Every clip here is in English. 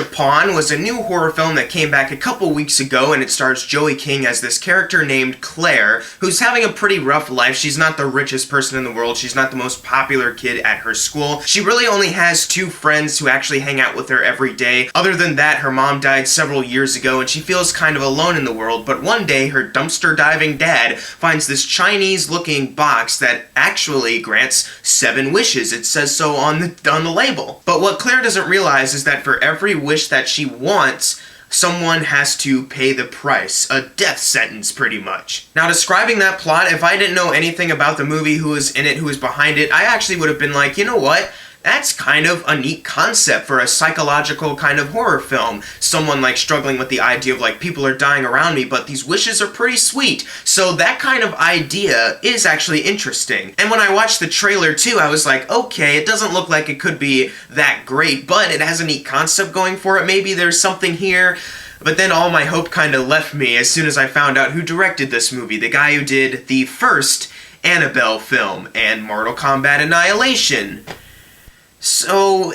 Upon was a new horror film that came back a couple weeks ago, and it stars Joey King as this character named Claire, who's having a pretty rough life. She's not the richest person in the world. She's not the most popular kid at her school. She really only has two friends who actually hang out with her every day. Other than that, her mom died several years ago, and she feels kind of alone in the world, but one day her dumpster diving dad finds this Chinese-looking box that actually grants 7 wishes. It says so on the label. But what Claire doesn't realize is that for every wish that she wants, someone has to pay the price. A death sentence, pretty much. Now, describing that plot, if I didn't know anything about the movie, who was in it, who was behind it, I actually would have been like, you know what? That's kind of a neat concept for a psychological kind of horror film. Someone like struggling with the idea of like, people are dying around me, but these wishes are pretty sweet. So that kind of idea is actually interesting. And when I watched the trailer too, I was like, okay, it doesn't look like it could be that great, but it has a neat concept going for it. Maybe there's something here. But then all my hope kind of left me as soon as I found out who directed this movie. The guy who did the first Annabelle film and Mortal Kombat Annihilation. So,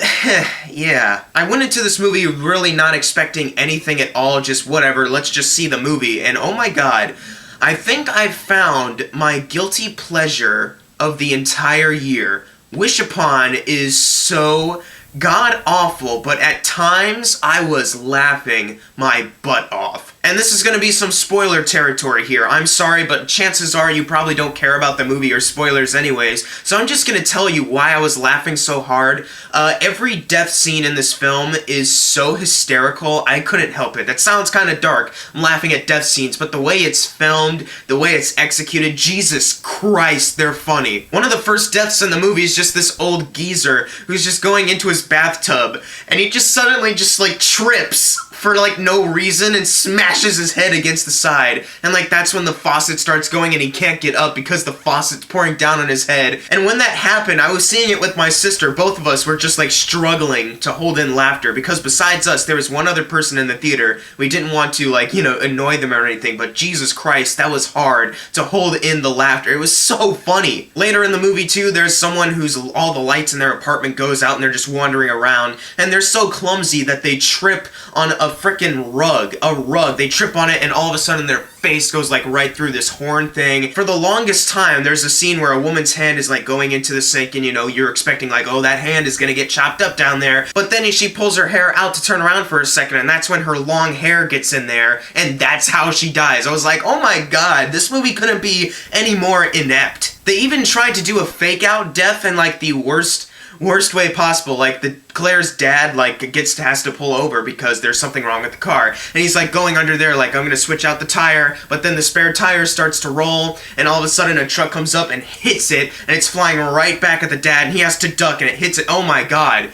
yeah. I went into this movie really not expecting anything at all, just whatever, let's just see the movie, and oh my god, I think I've found my guilty pleasure of the entire year. Wish Upon is so god-awful, but at times I was laughing my butt off. And this is going to be some spoiler territory here. I'm sorry, but chances are you probably don't care about the movie or spoilers anyways, so I'm just going to tell you why I was laughing so hard. Every death scene in this film is so hysterical, I couldn't help it. That sounds kind of dark, I'm laughing at death scenes, but the way it's filmed, the way it's executed, Jesus Christ, they're funny. One of the first deaths in the movie is just this old geezer who's just going into his bathtub, and he just suddenly just like trips for like no reason and smashes his head against the side, and like that's when the faucet starts going and he can't get up because the faucet's pouring down on his head. And when that happened, I was seeing it with my sister. Both of us were just like struggling to hold in laughter because besides us there was one other person in the theater. We didn't want to like, you know, annoy them or anything, but Jesus Christ, that was hard to hold in the laughter. It was so funny. Later in the movie too, there's someone who's all the lights in their apartment goes out and they're just wandering around, and they're so clumsy that they trip on a frickin' rug. They trip on it and all of a sudden their face goes like right through this horn thing. For the longest time, there's a scene where a woman's hand is like going into the sink and you know, you're expecting like, oh, that hand is gonna get chopped up down there. But then she pulls her hair out to turn around for a second, and that's when her long hair gets in there, and that's how she dies. I was like, oh my god, this movie couldn't be any more inept. They even tried to do a fake out death in like the worst way possible. Like Claire's dad like has to pull over because there's something wrong with the car, and he's like going under there like, I'm gonna switch out the tire, but then the spare tire starts to roll and all of a sudden a truck comes up and hits it, and it's flying right back at the dad, and he has to duck and it hits it. Oh my god,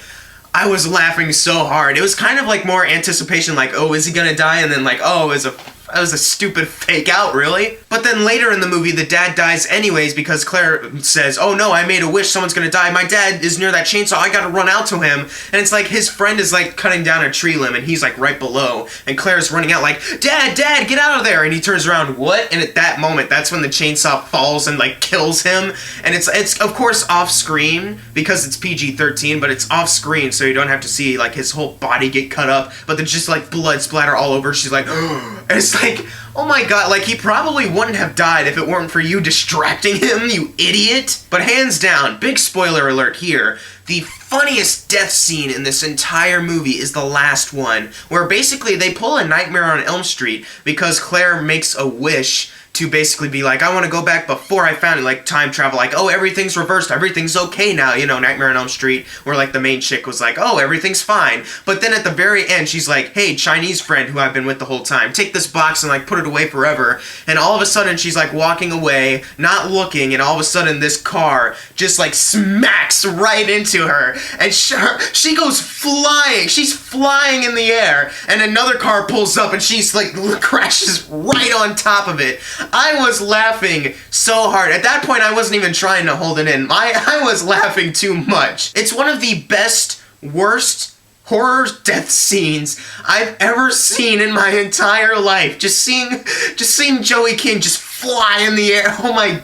I was laughing so hard. It was kind of like more anticipation, like, oh, is he gonna die? And then like, oh, that was a stupid fake out, really? But then later in the movie, the dad dies anyways because Claire says, oh no, I made a wish, someone's gonna die. My dad is near that chainsaw, I gotta run out to him. And it's like his friend is like cutting down a tree limb and he's like right below. And Claire's running out like, Dad, get out of there. And he turns around, what? And at that moment, that's when the chainsaw falls and like kills him. And it's of course off screen because it's PG-13, but it's off screen so you don't have to see like his whole body get cut up. But there's just like blood splatter all over. She's like, and it's like, oh my god, like he probably wouldn't have died if it weren't for you distracting him, you idiot. But hands down, big spoiler alert here, the funniest death scene in this entire movie is the last one, where basically they pull a Nightmare on Elm Street because Claire makes a wish to basically be like, I want to go back before I found it, like time travel, like, oh, everything's reversed, everything's okay now, you know, Nightmare on Elm Street, where like the main chick was like, oh, everything's fine. But then at the very end, she's like, hey, Chinese friend who I've been with the whole time, take this box and like put it away forever. And all of a sudden she's like walking away, not looking, and all of a sudden this car just like smacks right into her, and she goes flying, she's flying in the air, and another car pulls up and she's like crashes right on top of it. I was laughing so hard. At that point, I wasn't even trying to hold it in. I was laughing too much. It's one of the best, worst horror death scenes I've ever seen in my entire life. Just seeing Joey King just fly in the air. Oh my...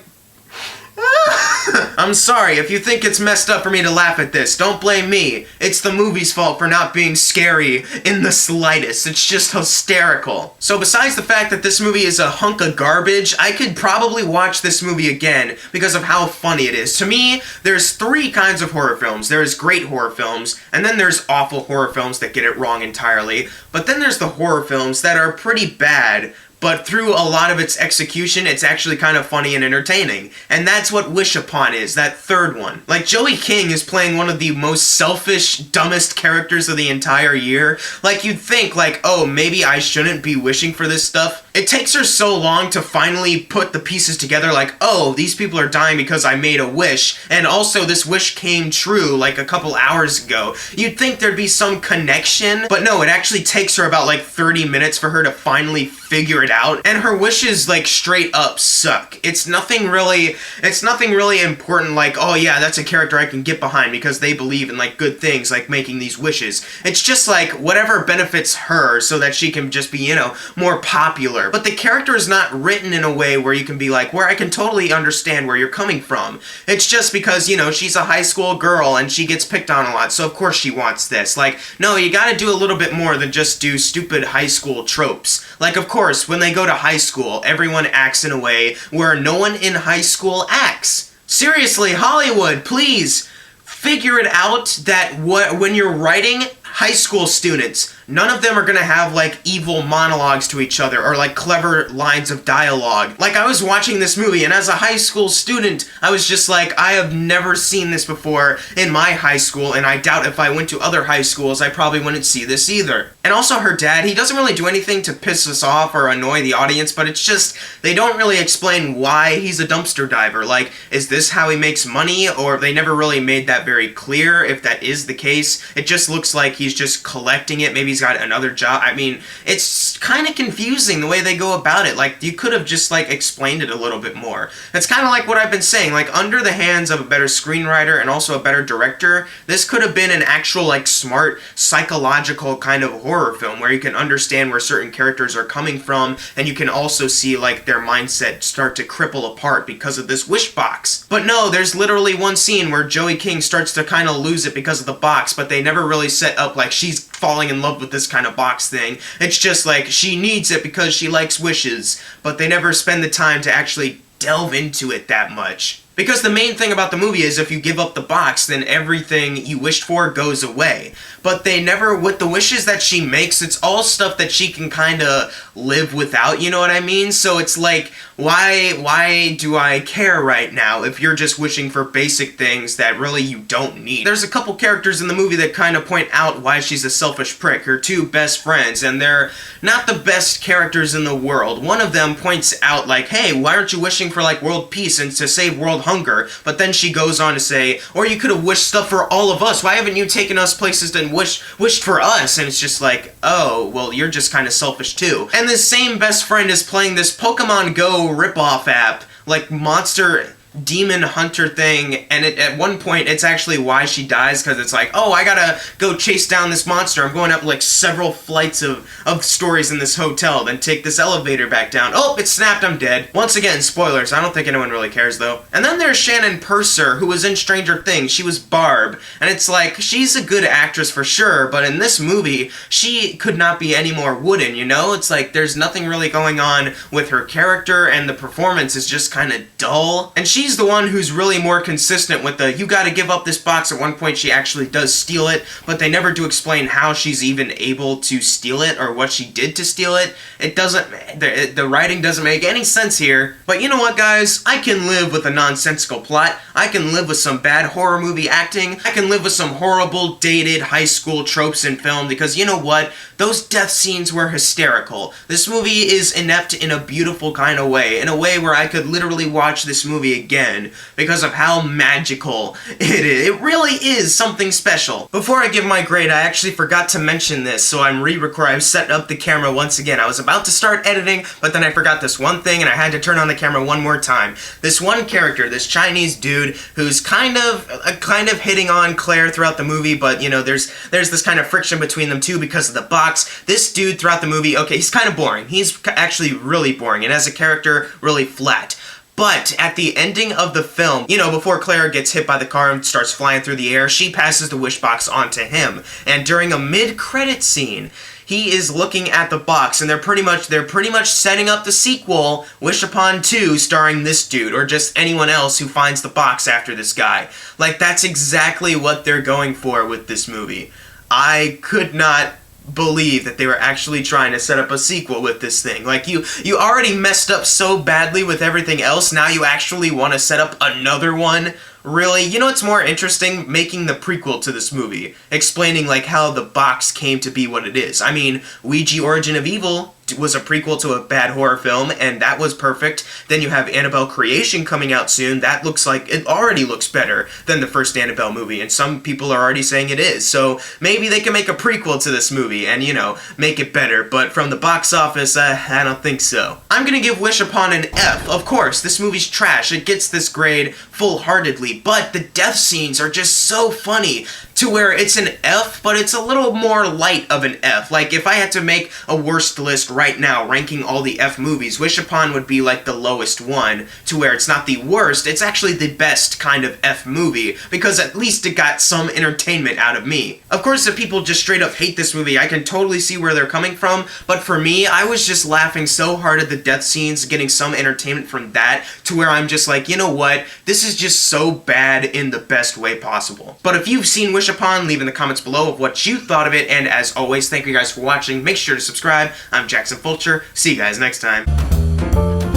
I'm sorry, if you think it's messed up for me to laugh at this, don't blame me. It's the movie's fault for not being scary in the slightest. It's just hysterical. So besides the fact that this movie is a hunk of garbage, I could probably watch this movie again because of how funny it is. To me, there's three kinds of horror films. There's great horror films, and then there's awful horror films that get it wrong entirely. But then there's the horror films that are pretty bad, but through a lot of its execution, it's actually kind of funny and entertaining. And that's what Wish Upon is, that third one. Like, Joey King is playing one of the most selfish, dumbest characters of the entire year. Like, you'd think, like, oh, maybe I shouldn't be wishing for this stuff. It takes her so long to finally put the pieces together, like, oh, these people are dying because I made a wish, and also this wish came true, like, a couple hours ago. You'd think there'd be some connection, but no, it actually takes her about, like, 30 minutes for her to finally figure it out, and her wishes, like, straight up suck. It's nothing really important, like, oh yeah, that's a character I can get behind because they believe in, like, good things, like making these wishes. It's just, like, whatever benefits her so that she can just be, you know, more popular. But the character is not written in a way where you can be like, where I can totally understand where you're coming from. It's just because, you know, she's a high school girl and she gets picked on a lot, so of course she wants this. Like, no, you gotta do a little bit more than just do stupid high school tropes. Like, of course, when they go to high school, everyone acts in a way where no one in high school acts. Seriously, Hollywood, please figure it out that when you're writing high school students, none of them are gonna have, like, evil monologues to each other or, like, clever lines of dialogue. Like, I was watching this movie, and as a high school student, I was just like, I have never seen this before in my high school, and I doubt if I went to other high schools, I probably wouldn't see this either. And also her dad, he doesn't really do anything to piss us off or annoy the audience, but it's just, they don't really explain why he's a dumpster diver. Like, is this how he makes money? Or they never really made that very clear if that is the case. It just looks like he's just collecting it. Maybe he's got another job. I mean, it's kind of confusing the way they go about it. Like, you could have just, like, explained it a little bit more. It's kind of like what I've been saying. Like, under the hands of a better screenwriter and also a better director, this could have been an actual, like, smart, psychological kind of horror film where you can understand where certain characters are coming from, and you can also see, like, their mindset start to cripple apart because of this wish box. But no, there's literally one scene where Joey King starts to kind of lose it because of the box, but they never really set up, like, she's falling in love with this kind of box thing. It's just like, she needs it because she likes wishes, but they never spend the time to actually delve into it that much. Because the main thing about the movie is if you give up the box, then everything you wished for goes away. But they never, with the wishes that she makes, it's all stuff that she can kind of live without, you know what I mean? So it's like, why do I care right now if you're just wishing for basic things that really you don't need? There's a couple characters in the movie that kind of point out why she's a selfish prick, her two best friends, and they're not the best characters in the world. One of them points out, like, hey, why aren't you wishing for, like, world peace and to save world hunger? But then she goes on to say, or you could have wished stuff for all of us. Why haven't you taken us places and wished for us? And it's just like, oh, well, you're just kind of selfish too. And this same best friend is playing this Pokemon Go ripoff app, like Monster Demon Hunter thing, and at one point it's actually why she dies, because it's like, oh, I gotta go chase down this monster. I'm going up like several flights of stories in this hotel, then take this elevator back down. Oh, it snapped, I'm dead. Once again, spoilers. I don't think anyone really cares though. And then there's Shannon Purser, who was in Stranger Things. She was Barb, and it's like, she's a good actress for sure, but in this movie she could not be any more wooden, you know? It's like there's nothing really going on with her character, and the performance is just kind of dull. And she's the one who's really more consistent with the, you gotta give up this box. At one point she actually does steal it, but they never do explain how she's even able to steal it or what she did to steal it. It doesn't, the writing doesn't make any sense here. But you know what, guys? I can live with a nonsensical plot. I can live with some bad horror movie acting. I can live with some horrible, dated high school tropes in film, because you know what? Those death scenes were hysterical. This movie is inept in a beautiful kind of way, in a way where I could literally watch this movie again because of how magical it is. It really is something special. Before I give my grade, I actually forgot to mention this, so I'm re-recording. I've set up the camera once again. I was about to start editing, but then I forgot this one thing, and I had to turn on the camera one more time. This one character, this Chinese dude, who's kind of hitting on Claire throughout the movie, but you know, there's this kind of friction between them too because of the box. This dude throughout the movie, okay, he's kind of boring. He's actually really boring, and as a character, really flat. But at the ending of the film, you know, before Claire gets hit by the car and starts flying through the air, she passes the wish box onto him. And during a mid-credit scene, he is looking at the box, and they're pretty much setting up the sequel, Wish Upon 2, starring this dude, or just anyone else who finds the box after this guy. Like, that's exactly what they're going for with this movie. I could not believe that they were actually trying to set up a sequel with this thing. Like, you already messed up so badly with everything else, now you actually want to set up another one? Really? You know what's more interesting? Making the prequel to this movie. Explaining, like, how the box came to be what it is. I mean, Ouija Origin of Evil was a prequel to a bad horror film, and that was perfect. Then you have Annabelle Creation coming out soon. That looks like, it already looks better than the first Annabelle movie, and some people are already saying it is. So maybe they can make a prequel to this movie and, you know, make it better. But from the box office, I don't think so. I'm gonna give Wish Upon an F. Of course, this movie's trash. It gets this grade full-heartedly, but the death scenes are just so funny to where it's an F, but it's a little more light of an F. Like, if I had to make a worst list right now, ranking all the F movies, Wish Upon would be like the lowest one, to where it's not the worst, it's actually the best kind of F movie, because at least it got some entertainment out of me. Of course, if people just straight up hate this movie, I can totally see where they're coming from, but for me, I was just laughing so hard at the death scenes, getting some entertainment from that, to where I'm just like, you know what, this is just so bad in the best way possible. But if you've seen Wish Upon, leave in the comments below of what you thought of it, and as always, thank you guys for watching. Make sure to subscribe. I'm Jackson Fulcher. See you guys next time.